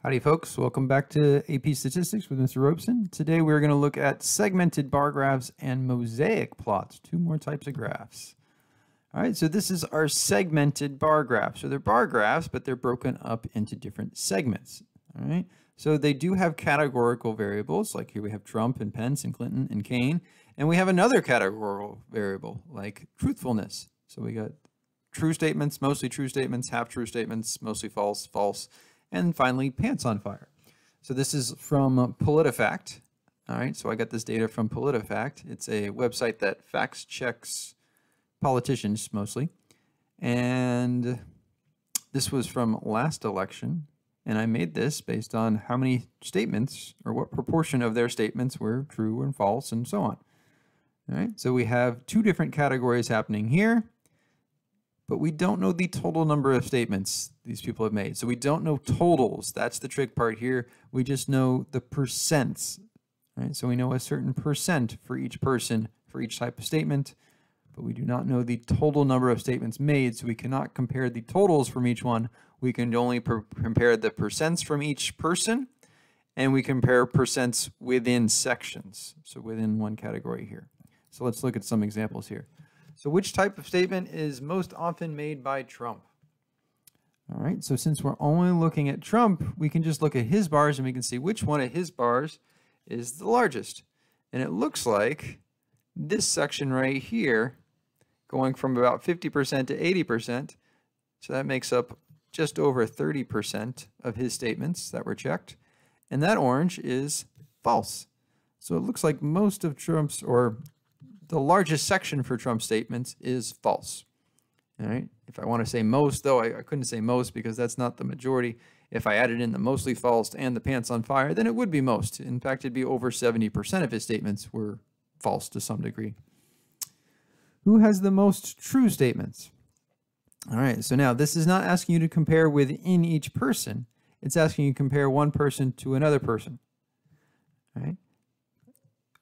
Howdy folks, welcome back to AP Statistics with Mr. Robeson. Today we're going to look at segmented bar graphs and mosaic plots, two more types of graphs. All right, so this is our segmented bar graph. So they're bar graphs, but they're broken up into different segments. All right, so they do have categorical variables, like here we have Trump and Pence and Clinton and Kane, and we have another categorical variable like truthfulness. So we got true statements, mostly true statements, half true statements, mostly false, false, and finally pants on fire. So this is from PolitiFact. All right, so I got this data from PolitiFact. It's a website that facts checks politicians mostly. And this was from last election. And I made this based on how many statements or what proportion of their statements were true and false and so on. All right, so we have two different categories happening here, but we don't know the total number of statements these people have made. So we don't know totals. That's the trick part here. We just know the percents, right? So we know a certain percent for each person for each type of statement, but we do not know the total number of statements made, so we cannot compare the totals from each one. We can only compare the percents from each person, and we compare percents within sections, so within one category here. So let's look at some examples here. So which type of statement is most often made by Trump? All right, so since we're only looking at Trump, we can just look at his bars and we can see which one of his bars is the largest. And it looks like this section right here, going from about 50% to 80%, so that makes up just over 30% of his statements that were checked. And that orange is false. So it looks like most of Trump's, or the largest section for Trump's statements is false. All right. If I want to say most, though, I couldn't say most because that's not the majority. If I added in the mostly false and the pants on fire, then it would be most. In fact, it'd be over 70% of his statements were false to some degree. Who has the most true statements? All right. So now this is not asking you to compare within each person. It's asking you to compare one person to another person. All right.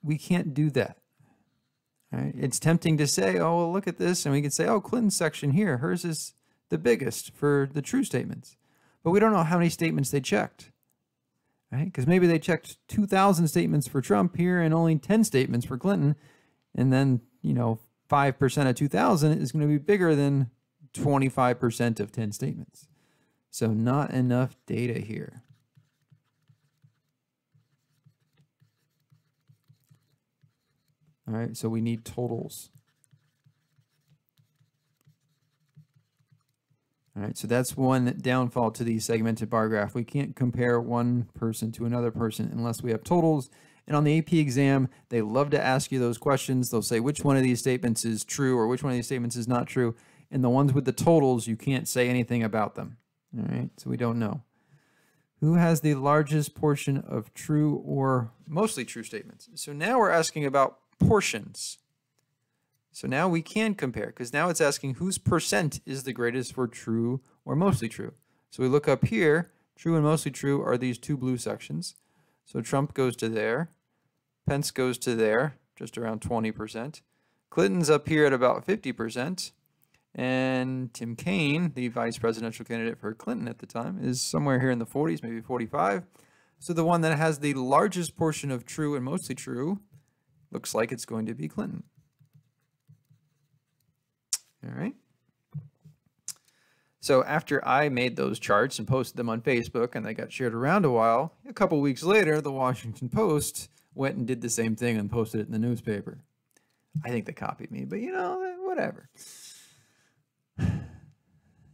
We can't do that. Right? It's tempting to say, oh, well, look at this, and we could say, oh, Clinton's section here, hers is the biggest for the true statements. But we don't know how many statements they checked, right? Because maybe they checked 2,000 statements for Trump here and only 10 statements for Clinton, and then, 5% of 2,000 is going to be bigger than 25% of 10 statements. So not enough data here. All right, so we need totals. All right, so that's one downfall to the segmented bar graph. We can't compare one person to another person unless we have totals. And on the AP exam, they love to ask you those questions. They'll say which one of these statements is true or which one of these statements is not true. And the ones with the totals, you can't say anything about them. All right, so we don't know. Who has the largest portion of true or mostly true statements? So now we're asking about portions. So now we can compare because now it's asking whose percent is the greatest for true or mostly true. So we look up here, true and mostly true are these two blue sections. So Trump goes to there, Pence goes to there, just around 20%. Clinton's up here at about 50%. And Tim Kaine, the vice presidential candidate for Clinton at the time, is somewhere here in the 40s, maybe 45. So the one that has the largest portion of true and mostly true looks like it's going to be Clinton. All right. So after I made those charts and posted them on Facebook and they got shared around a while, a couple weeks later, the Washington Post went and did the same thing and posted it in the newspaper. I think they copied me, but whatever.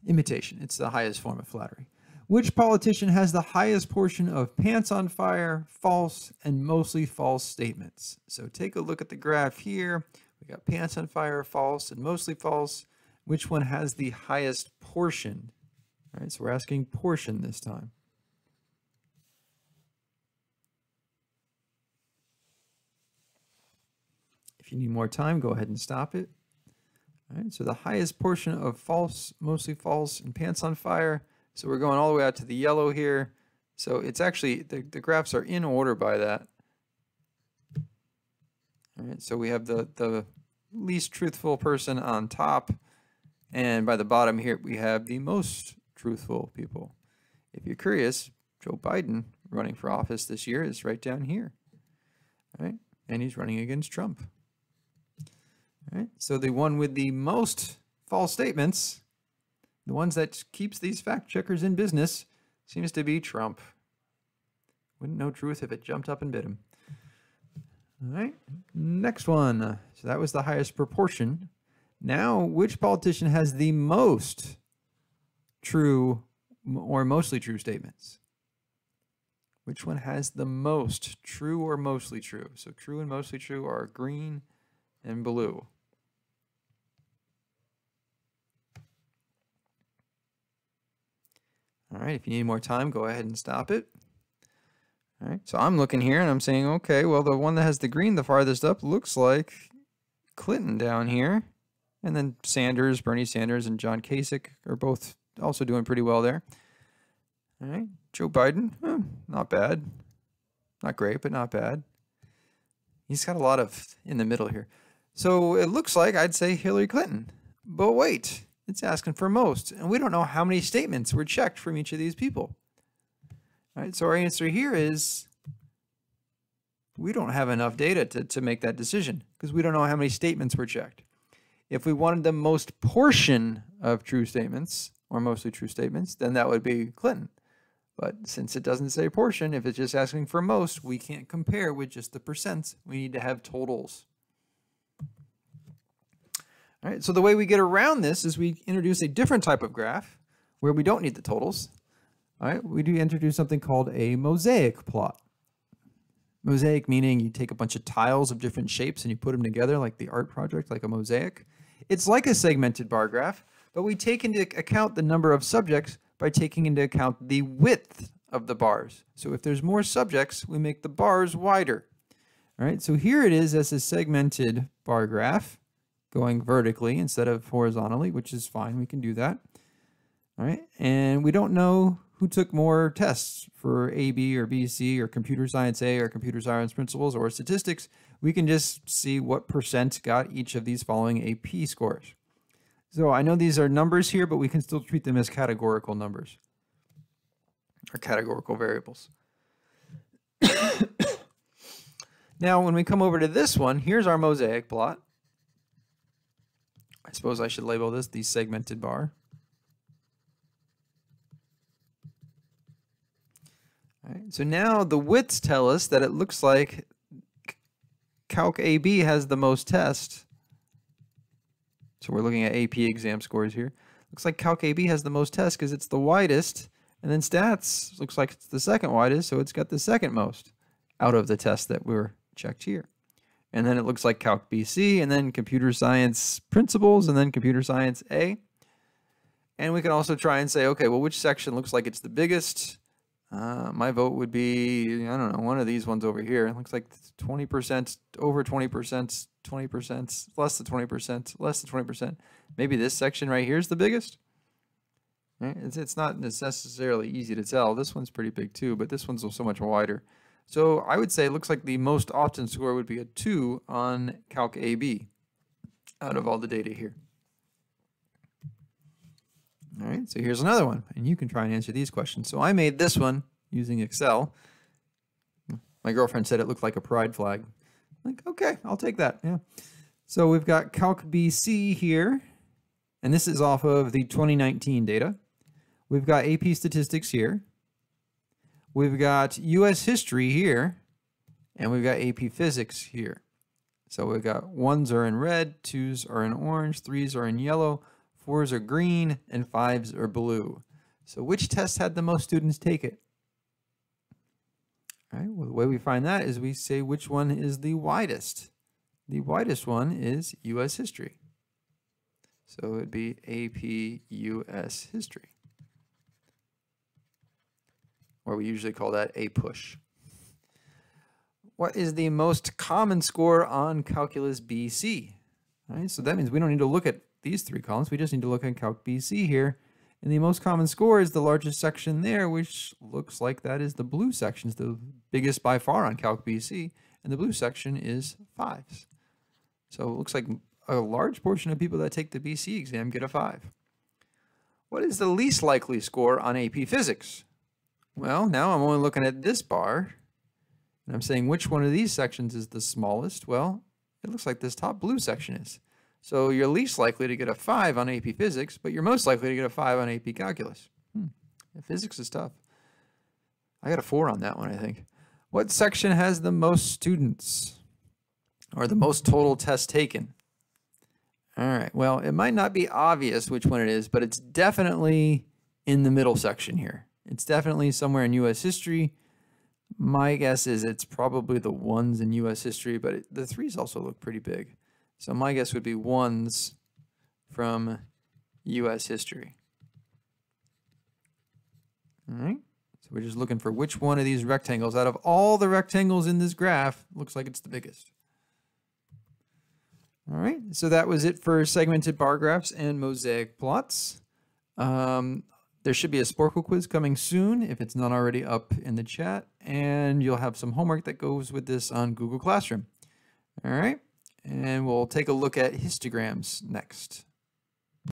Imitation. It's the highest form of flattery. Which politician has the highest portion of pants on fire, false, and mostly false statements? So take a look at the graph here. We got pants on fire, false, and mostly false. Which one has the highest portion? All right, so we're asking portion this time. If you need more time, go ahead and stop it. All right, so the highest portion of false, mostly false, and pants on fire. So we're going all the way out to the yellow here. So it's actually, the graphs are in order by that. All right, so we have the least truthful person on top. And by the bottom here, we have the most truthful people. If you're curious, Joe Biden, running for office this year, is right down here. All right? And he's running against Trump. All right? So the one with the most false statements, the ones that keeps these fact checkers in business, seems to be Trump. Wouldn't know truth if it jumped up and bit him. All right, next one. So that was the highest proportion. Now, which politician has the most true or mostly true statements? Which one has the most true or mostly true? So true and mostly true are green and blue. All right, if you need more time, go ahead and stop it. All right, so I'm looking here and I'm saying, okay, well, the one that has the green the farthest up looks like Clinton down here. And then Sanders, Bernie Sanders, and John Kasich are both also doing pretty well there. All right, Joe Biden, not bad. Not great, but not bad. He's got a lot of in the middle here. So it looks like I'd say Hillary Clinton. But wait, it's asking for most. And we don't know how many statements were checked from each of these people. All right, so our answer here is we don't have enough data to make that decision because we don't know how many statements were checked. If we wanted the most portion of true statements or mostly true statements, then that would be Clinton. But since it doesn't say portion, if it's just asking for most, we can't compare with just the percents. We need to have totals. All right, so the way we get around this is we introduce a different type of graph where we don't need the totals. All right, we do introduce something called a mosaic plot. Mosaic meaning you take a bunch of tiles of different shapes and you put them together like the art project, like a mosaic. It's like a segmented bar graph, but we take into account the number of subjects by taking into account the width of the bars. So if there's more subjects, we make the bars wider. All right, so here it is as a segmented bar graph going vertically instead of horizontally, which is fine. We can do that. All right, and we don't know who took more tests for AB or BC or computer science A or computer science principles or statistics. We can just see what percent got each of these following AP scores. So I know these are numbers here, but we can still treat them as categorical numbers or categorical variables. Now, when we come over to this one, here's our mosaic plot. I suppose I should label this the segmented bar. All right, so now the widths tell us that it looks like Calc AB has the most tests. So we're looking at AP exam scores here. Looks like Calc AB has the most tests because it's the widest. And then Stats looks like it's the second widest, so it's got the second most out of the tests that were checked here. And then it looks like Calc BC, and then Computer Science Principles, and then Computer Science A. And we can also try and say, okay, well, which section looks like it's the biggest? My vote would be, I don't know, one of these ones over here. It looks like 20%, over 20%, 20%, less than 20%, less than 20%. Maybe this section right here is the biggest. Right? It's not necessarily easy to tell. This one's pretty big too, but this one's so much wider. So I would say it looks like the most often score would be a 2 on Calc AB out of all the data here. All right, so here's another one, and you can try and answer these questions. So I made this one using Excel. My girlfriend said it looked like a pride flag. Like, okay, I'll take that, yeah. So we've got Calc BC here, and this is off of the 2019 data. We've got AP Statistics here. We've got US History here, and we've got AP Physics here. So we've got 1s are in red, 2s are in orange, 3s are in yellow, 4s are green, and 5s are blue. So which test had the most students take it? All right, well, the way we find that is we say which one is the widest. The widest one is US History. So it would be AP US History. Or we usually call that a push. What is the most common score on Calculus BC? All right, so that means we don't need to look at these 3 columns. We just need to look at Calc BC here. And the most common score is the largest section there, which looks like that is the blue section. It's the biggest by far on Calc BC. And the blue section is 5s. So it looks like a large portion of people that take the BC exam get a 5. What is the least likely score on AP Physics? Well, now I'm only looking at this bar, and I'm saying which one of these sections is the smallest. Well, it looks like this top blue section is. So you're least likely to get a 5 on AP Physics, but you're most likely to get a 5 on AP Calculus. Physics is tough. I got a 4 on that one, I think. What section has the most students? Or the most total tests taken? All right, well, it might not be obvious which one it is, but it's definitely in the middle section here. It's definitely somewhere in U.S. history. My guess is it's probably the 1s in U.S. history, but the 3s also look pretty big. So my guess would be 1s from U.S. history. All right, so we're just looking for which one of these rectangles out of all the rectangles in this graph looks like it's the biggest. All right, so that was it for segmented bar graphs and mosaic plots. There should be a Sporkle quiz coming soon if it's not already up in the chat, and you'll have some homework that goes with this on Google Classroom. All right, and we'll take a look at histograms next.